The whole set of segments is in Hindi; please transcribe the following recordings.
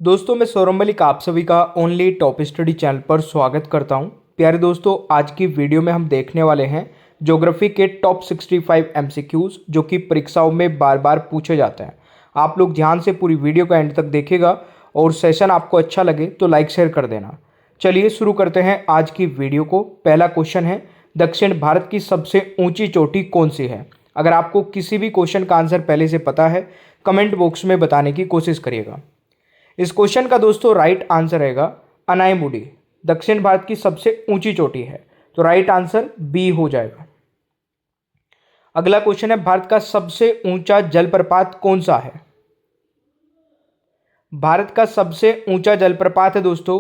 दोस्तों मैं सौरभ मलिक आप सभी का ओनली टॉप स्टडी चैनल पर स्वागत करता हूं। प्यारे दोस्तों, आज की वीडियो में हम देखने वाले हैं ज्योग्राफी के टॉप 65 एमसीक्यूज जो कि परीक्षाओं में बार बार पूछे जाते हैं। आप लोग ध्यान से पूरी वीडियो का एंड तक देखिएगा और सेशन आपको अच्छा लगे तो लाइक शेयर कर देना। चलिए शुरू करते हैं आज की वीडियो को। पहला क्वेश्चन है, दक्षिण भारत की सबसे ऊंची चोटी कौन सी है? अगर आपको किसी भी क्वेश्चन का आंसर पहले से पता है कमेंट बॉक्स में बताने की कोशिश करिएगा। इस क्वेश्चन का दोस्तों राइट आंसर रहेगा अनायमुडी। दक्षिण भारत की सबसे ऊंची चोटी है, तो राइट आंसर बी हो जाएगा। अगला क्वेश्चन है, भारत का सबसे ऊंचा जलप्रपात कौन सा है? भारत का सबसे ऊंचा जलप्रपात है दोस्तों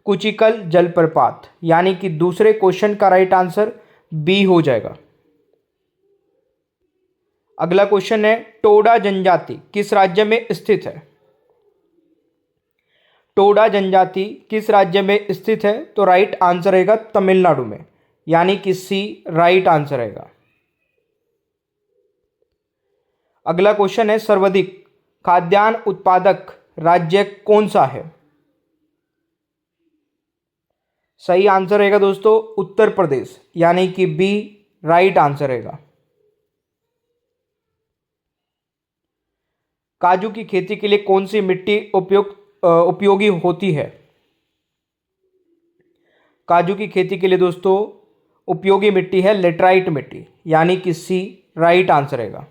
कुचिकल जलप्रपात, यानी कि दूसरे क्वेश्चन का राइट आंसर बी हो जाएगा। अगला क्वेश्चन है, टोडा जनजाति किस राज्य में स्थित है? टोडा जनजाति किस राज्य में स्थित है? तो राइट आंसर रहेगा तमिलनाडु में, यानी कि सी राइट आंसर रहेगा। अगला क्वेश्चन है, सर्वाधिक खाद्यान्न उत्पादक राज्य कौन सा है? सही आंसर रहेगा दोस्तों उत्तर प्रदेश, यानी कि बी राइट आंसर रहेगा। काजू की खेती के लिए कौन सी मिट्टी उपयोगी होती है? काजू की खेती के लिए दोस्तों उपयोगी मिट्टी है लेटराइट मिट्टी, यानी कि सी राइट आंसर रहेगा।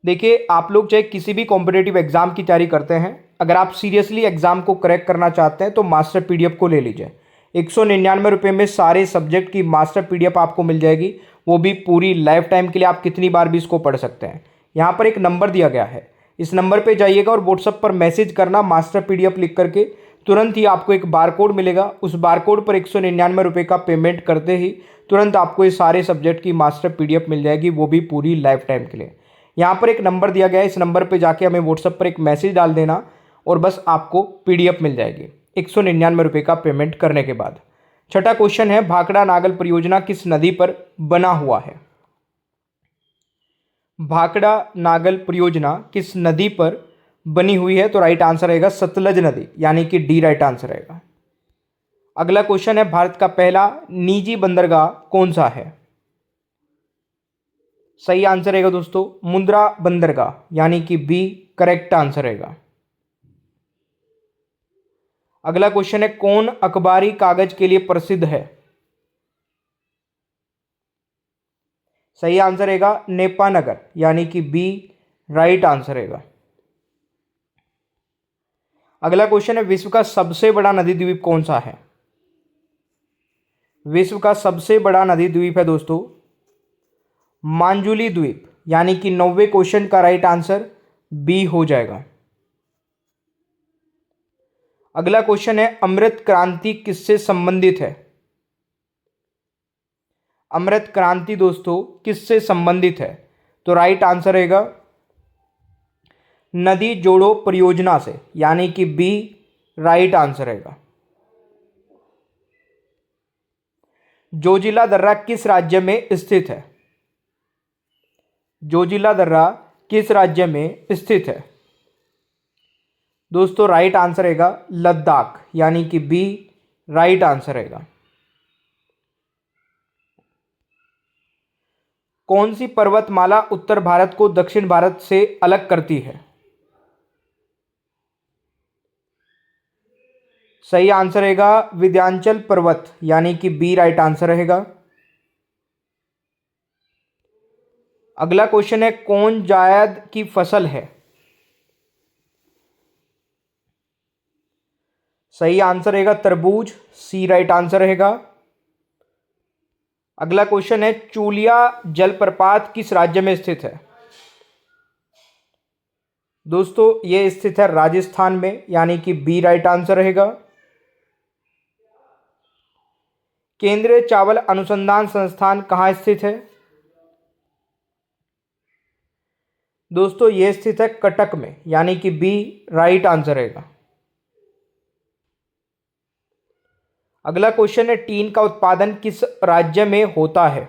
देखिए, आप लोग चाहे किसी भी कॉम्पिटेटिव एग्जाम की तैयारी करते हैं, अगर आप सीरियसली एग्जाम को क्रैक करना चाहते हैं तो मास्टर पीडीएफ को ले लीजिए। 199 में सारे सब्जेक्ट की मास्टर पीडीएफ आपको मिल जाएगी, वो भी पूरी लाइफ टाइम के लिए। आप कितनी बार भी इसको पढ़ सकते हैं। यहाँ पर एक नंबर दिया गया है, इस नंबर पे जाइएगा और व्हाट्सएप पर मैसेज करना मास्टर पीडीएफ लिख करके। तुरंत ही आपको एक बारकोड मिलेगा, उस बारकोड पर 199 का पेमेंट करते ही तुरंत आपको ये सारे सब्जेक्ट की मास्टर पीडीएफ मिल जाएगी, वो भी पूरी लाइफ टाइम के लिए। यहाँ पर एक नंबर दिया गया है, इस नंबर पे जाके हमें व्हाट्सएप पर एक मैसेज डाल देना और बस आपको पीडीएफ मिल जाएगी 199 का पेमेंट करने के बाद। छठा क्वेश्चन है, भाखड़ा नागल परियोजना किस नदी पर बना हुआ है? भाखड़ा नागल परियोजना किस नदी पर बनी हुई है? तो राइट आंसर रहेगा सतलज नदी, यानी कि डी राइट आंसर रहेगा। अगला क्वेश्चन है, भारत का पहला निजी बंदरगाह कौन सा है? सही आंसर रहेगा दोस्तों मुंद्रा बंदरगाह, यानी कि बी करेक्ट आंसर रहेगा। अगला क्वेश्चन है, कौन अखबारी कागज के लिए प्रसिद्ध है? सही आंसर रहेगा नेपानगर, यानी कि बी राइट आंसर रहेगा। अगला क्वेश्चन है, विश्व का सबसे बड़ा नदी द्वीप कौन सा है? विश्व का सबसे बड़ा नदी द्वीप है दोस्तों मांजुली द्वीप, यानी कि 90वें क्वेश्चन का राइट आंसर बी हो जाएगा। अगला क्वेश्चन है, अमृत क्रांति किससे संबंधित है? अमृत क्रांति दोस्तों किससे संबंधित है? तो राइट आंसर रहेगा नदी जोड़ो परियोजना से, यानी कि बी राइट आंसर रहेगा। जोजिला दर्रा किस राज्य में स्थित है? जोजिला दर्रा किस राज्य में स्थित है? दोस्तों राइट आंसर रहेगा लद्दाख, यानी कि बी राइट आंसर रहेगा। कौन सी पर्वतमाला उत्तर भारत को दक्षिण भारत से अलग करती है? सही आंसर रहेगा विंध्याचल पर्वत, यानी कि बी राइट आंसर रहेगा। अगला क्वेश्चन है, कौन जायद की फसल है? सही आंसर रहेगा तरबूज, सी राइट आंसर रहेगा। अगला क्वेश्चन है, चूलिया जलप्रपात किस राज्य में स्थित है? दोस्तों ये स्थित है राजस्थान में, यानी कि बी राइट आंसर रहेगा। केंद्रीय चावल अनुसंधान संस्थान कहाँ स्थित है? दोस्तों ये स्थित है कटक में, यानी कि बी राइट आंसर रहेगा। अगला क्वेश्चन है, टीन का उत्पादन किस राज्य में होता है?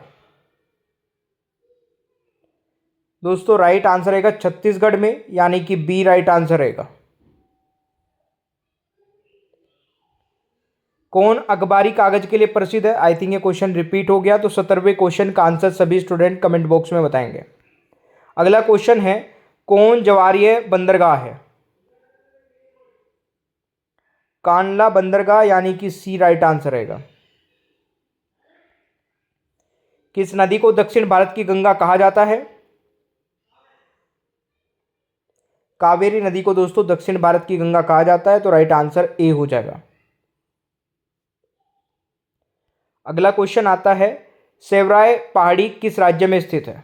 दोस्तों राइट आंसर रहेगा छत्तीसगढ़ में, यानी कि बी राइट आंसर रहेगा। कौन अखबारी कागज के लिए प्रसिद्ध है? आई थिंक ये क्वेश्चन रिपीट हो गया, तो 17वें क्वेश्चन का आंसर सभी स्टूडेंट कमेंट बॉक्स में बताएंगे। अगला क्वेश्चन है, कौन जवारीय बंदरगाह है? कांडला बंदरगाह यानी कि सी राइट आंसर रहेगा। किस नदी को दक्षिण भारत की गंगा कहा जाता है? कावेरी नदी को दोस्तों दक्षिण भारत की गंगा कहा जाता है, तो राइट आंसर ए हो जाएगा। अगला क्वेश्चन आता है, सेवराय पहाड़ी किस राज्य में स्थित है?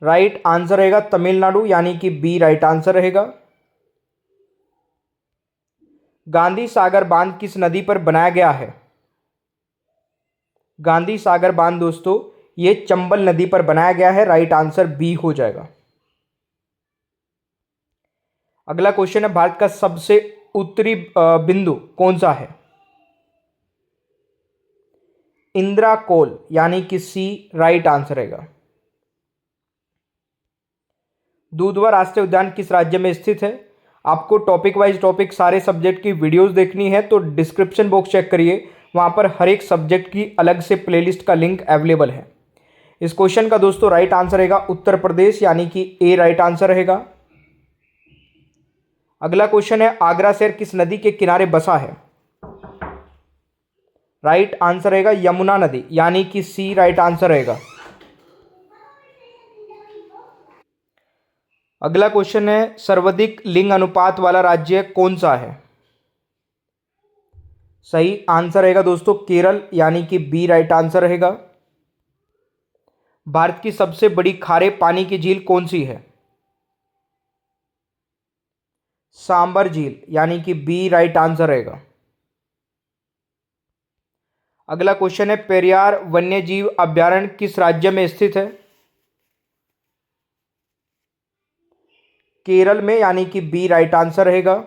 राइट आंसर रहेगा तमिलनाडु यानी कि बी राइट आंसर रहेगा। गांधी सागर बांध किस नदी पर बनाया गया है? गांधी सागर बांध दोस्तों ये चंबल नदी पर बनाया गया है, राइट आंसर बी हो जाएगा। अगला क्वेश्चन है, भारत का सबसे उत्तरी बिंदु कौन सा है? इंदिरा कोल यानी कि सी राइट आंसर रहेगा। दूधवा राष्ट्रीय उद्यान किस राज्य में स्थित है? आपको टॉपिक वाइज टॉपिक सारे सब्जेक्ट की वीडियोस देखनी है तो डिस्क्रिप्शन बॉक्स चेक करिए, वहां पर हर एक सब्जेक्ट की अलग से प्लेलिस्ट का लिंक अवेलेबल है। इस क्वेश्चन का दोस्तों राइट आंसर रहेगा उत्तर प्रदेश यानी कि ए राइट आंसर रहेगा। अगला क्वेश्चन है, आगरा शहर किस नदी के किनारे बसा है? राइट आंसर रहेगा यमुना नदी यानी कि सी राइट आंसर रहेगा। अगला क्वेश्चन है, सर्वाधिक लिंग अनुपात वाला राज्य कौन सा है? सही आंसर रहेगा दोस्तों केरल यानी कि बी राइट आंसर रहेगा। भारत की सबसे बड़ी खारे पानी की झील कौन सी है? सांबर झील यानी कि बी राइट आंसर रहेगा। अगला क्वेश्चन है, पेरियार वन्य जीव अभयारण्य किस राज्य में स्थित है? केरल में यानी कि बी राइट आंसर रहेगा।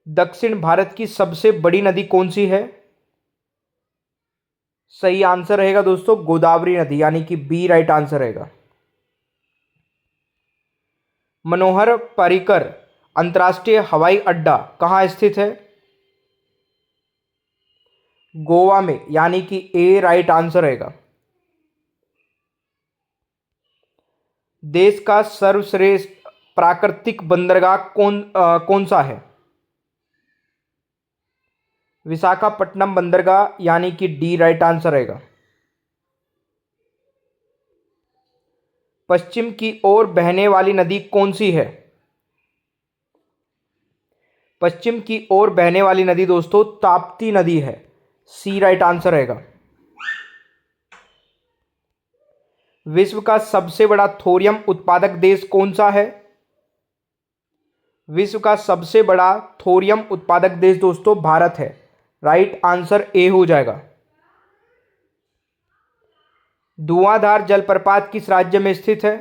दक्षिण भारत की सबसे बड़ी नदी कौन सी है? सही आंसर रहेगा दोस्तों गोदावरी नदी यानी कि बी राइट आंसर रहेगा। मनोहर पर्रिकर अंतर्राष्ट्रीय हवाई अड्डा कहां स्थित है? गोवा में यानी कि ए राइट आंसर रहेगा। देश का सर्वश्रेष्ठ प्राकृतिक बंदरगाह कौन सा है? विशाखापट्टनम बंदरगाह यानी कि डी राइट आंसर रहेगा। पश्चिम की ओर बहने वाली नदी कौन सी है? पश्चिम की ओर बहने वाली नदी दोस्तों ताप्ती नदी है, सी राइट आंसर रहेगा। विश्व का सबसे बड़ा थोरियम उत्पादक देश कौन सा है? विश्व का सबसे बड़ा थोरियम उत्पादक देश दोस्तों भारत है, राइट आंसर ए हो जाएगा। धुआंधार जलप्रपात किस राज्य में स्थित है?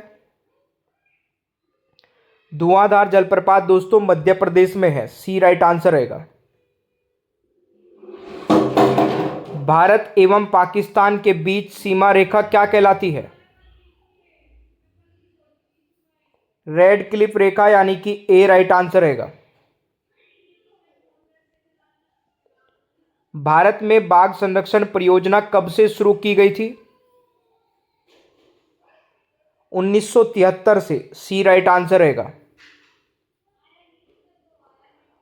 धुआंधार जलप्रपात दोस्तों मध्य प्रदेश में है, सी राइट आंसर रहेगा। भारत एवं पाकिस्तान के बीच सीमा रेखा क्या कहलाती है? रेड क्लिफ रेखा यानी कि ए राइट आंसर रहेगा। भारत में बाघ संरक्षण परियोजना कब से शुरू की गई थी? 1973 से, सी राइट आंसर रहेगा।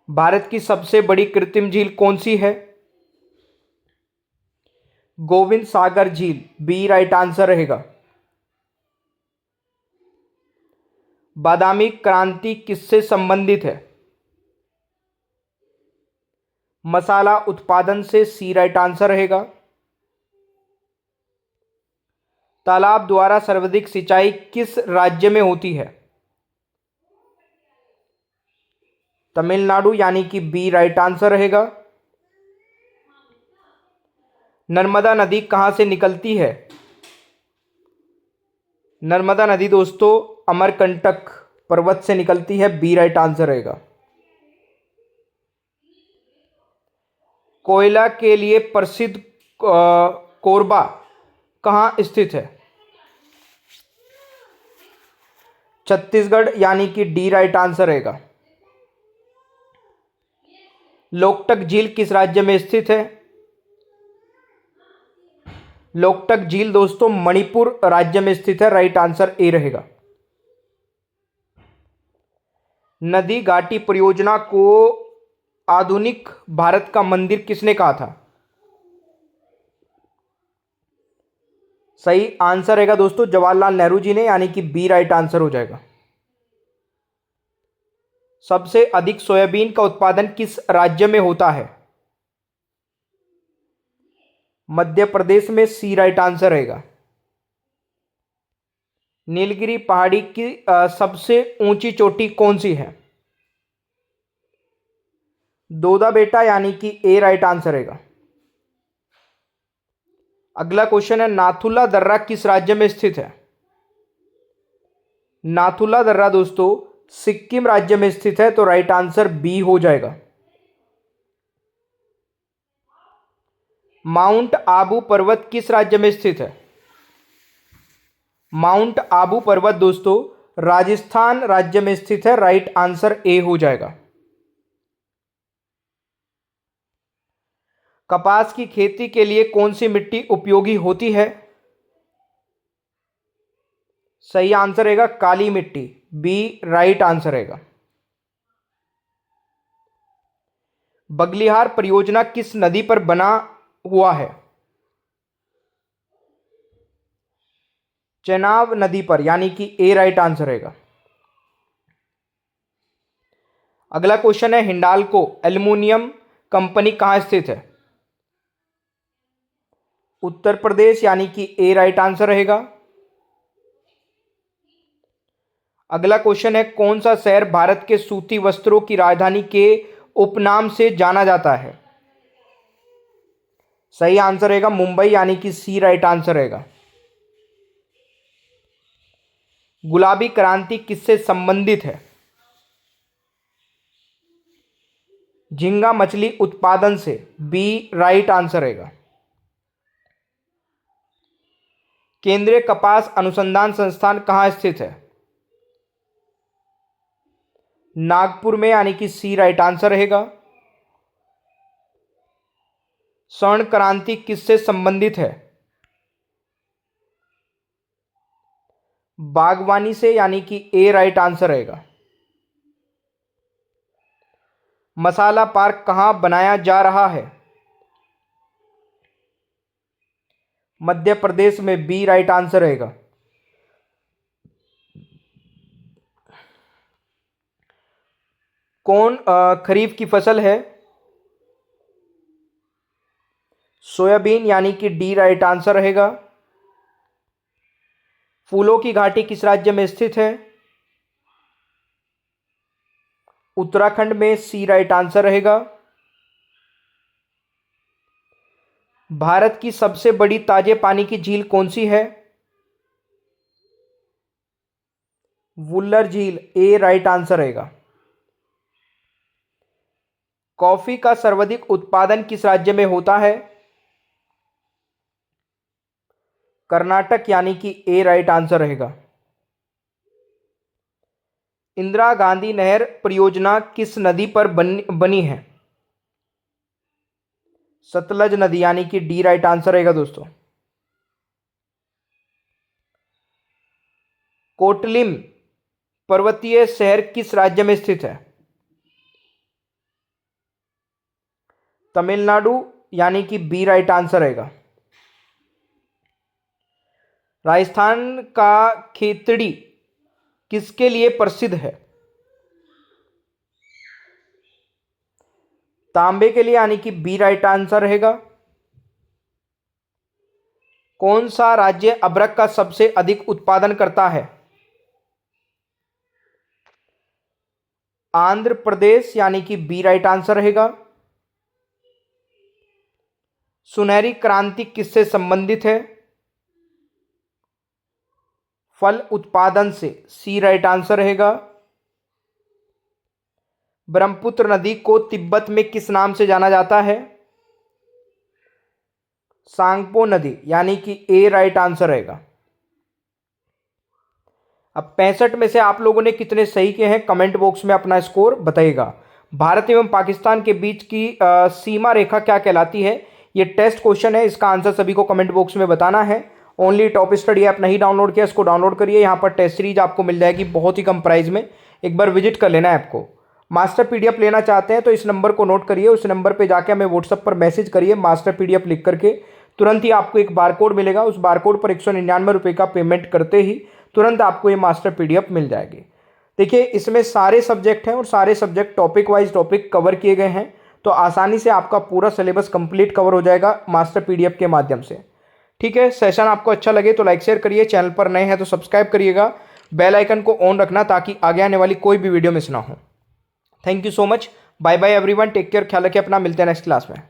भारत की सबसे बड़ी कृत्रिम झील कौन सी है? गोविंद सागर झील, बी राइट आंसर रहेगा। बादामी क्रांति किससे संबंधित है? मसाला उत्पादन से, सी राइट आंसर रहेगा। तालाब द्वारा सर्वाधिक सिंचाई किस राज्य में होती है? तमिलनाडु यानी कि बी राइट आंसर रहेगा। नर्मदा नदी कहां से निकलती है? नर्मदा नदी दोस्तों अमरकंटक पर्वत से निकलती है, बी राइट आंसर रहेगा। कोयला के लिए प्रसिद्ध कोरबा कहां स्थित है? छत्तीसगढ़ यानी कि डी राइट आंसर रहेगा। लोकटक झील किस राज्य में स्थित है? लोकटक झील दोस्तों मणिपुर राज्य में स्थित है। राइट आंसर ए रहेगा। नदी घाटी परियोजना को आधुनिक भारत का मंदिर किसने कहा था? सही आंसर रहेगा दोस्तों जवाहरलाल नेहरू जी ने, यानी कि बी राइट आंसर हो जाएगा। सबसे अधिक सोयाबीन का उत्पादन किस राज्य में होता है? मध्य प्रदेश में, सी राइट आंसर रहेगा। नीलगिरी पहाड़ी की सबसे ऊंची चोटी कौन सी है? दोदा बेटा, यानी कि ए राइट आंसर रहेगा। अगला क्वेश्चन है, नाथुला दर्रा किस राज्य में स्थित है? नाथुला दर्रा दोस्तों सिक्किम राज्य में स्थित है, तो राइट आंसर बी हो जाएगा। माउंट आबू पर्वत किस राज्य में स्थित है? माउंट आबू पर्वत दोस्तों राजस्थान राज्य में स्थित है। राइट आंसर ए हो जाएगा। कपास की खेती के लिए कौन सी मिट्टी उपयोगी होती है? सही आंसर रहेगा काली मिट्टी, बी राइट आंसर रहेगा। बगलिहार परियोजना किस नदी पर बना हुआ है? चेनाब नदी पर, यानी कि ए राइट आंसर रहेगा। अगला क्वेश्चन है, हिंडाल्को एल्युमिनियम कंपनी कहां स्थित है? उत्तर प्रदेश, यानी कि ए राइट आंसर रहेगा। अगला क्वेश्चन है, कौन सा शहर भारत के सूती वस्त्रों की राजधानी के उपनाम से जाना जाता है? सही आंसर रहेगा मुंबई, यानी कि सी राइट आंसर रहेगा। गुलाबी क्रांति किससे संबंधित है? झींगा मछली उत्पादन से, बी राइट आंसर रहेगा। केंद्रीय कपास अनुसंधान संस्थान कहां स्थित है? नागपुर में, यानी कि सी राइट आंसर रहेगा। स्वर्ण क्रांति किससे संबंधित है? बागवानी से, यानी कि ए राइट आंसर रहेगा। मसाला पार्क कहां बनाया जा रहा है? मध्य प्रदेश में, बी राइट आंसर रहेगा। कौन खरीफ की फसल है? सोयाबीन, यानी कि डी राइट आंसर रहेगा। फूलों की घाटी किस राज्य में स्थित है? उत्तराखंड में, सी राइट आंसर रहेगा। भारत की सबसे बड़ी ताजे पानी की झील कौन सी है? वुल्लर झील, ए राइट आंसर रहेगा। कॉफी का सर्वाधिक उत्पादन किस राज्य में होता है? कर्नाटक, यानी कि ए राइट आंसर रहेगा। इंदिरा गांधी नहर परियोजना किस नदी पर बनी है? सतलज नदी, यानी कि डी राइट आंसर रहेगा दोस्तों। कोटलिम पर्वतीय शहर किस राज्य में स्थित है? तमिलनाडु, यानी कि बी राइट आंसर रहेगा। राजस्थान का खेतड़ी किसके लिए प्रसिद्ध है? तांबे के लिए, यानी कि बी राइट आंसर रहेगा। कौन सा राज्य अदरक का सबसे अधिक उत्पादन करता है? आंध्र प्रदेश, यानी कि बी राइट आंसर रहेगा। सुनहरी क्रांति किससे संबंधित है? फल उत्पादन से, सी राइट आंसर रहेगा। ब्रह्मपुत्र नदी को तिब्बत में किस नाम से जाना जाता है? सांगपो नदी, यानी कि ए राइट आंसर रहेगा। अब 65 में से आप लोगों ने कितने सही किए हैं कमेंट बॉक्स में अपना स्कोर बताइएगा। भारत एवं पाकिस्तान के बीच की सीमा रेखा क्या कहलाती है? ये टेस्ट क्वेश्चन है, इसका आंसर सभी को कमेंट बॉक्स में बताना है। ओनली टॉप स्टडी ऐप नहीं डाउनलोड किया, इसको डाउनलोड करिए। यहाँ पर टेस्ट सीरीज आपको मिल जाएगी बहुत ही कम प्राइस में, एक बार विजिट कर लेना ऐप को। मास्टर पीडीएफ लेना चाहते हैं तो इस नंबर को नोट करिए, उस नंबर पर जाके हमें व्हाट्सएप पर मैसेज करिए मास्टर पीडीएफ लिख करके। तुरंत ही आपको एक बारकोड मिलेगा, उस बारकोड पर 199 रुपये का पेमेंट करते ही तुरंत आपको ये मास्टर पीडीएफ मिल जाएगी। देखिए इसमें सारे सब्जेक्ट हैं और सारे subject topic wise topic cover किए गए हैं, तो आसानी से आपका पूरा सिलेबस कंप्लीट कवर हो जाएगा मास्टर पीडीएफ के माध्यम से। ठीक है, सेशन आपको अच्छा लगे तो लाइक शेयर करिए, चैनल पर नए हैं तो सब्सक्राइब करिएगा, बेल आइकन को ऑन रखना ताकि आगे आने वाली कोई भी वीडियो मिस ना हो। Thank you so much, bye bye everyone, take care, ख्याल रखिए अपना, मिलते हैं नेक्स्ट क्लास में।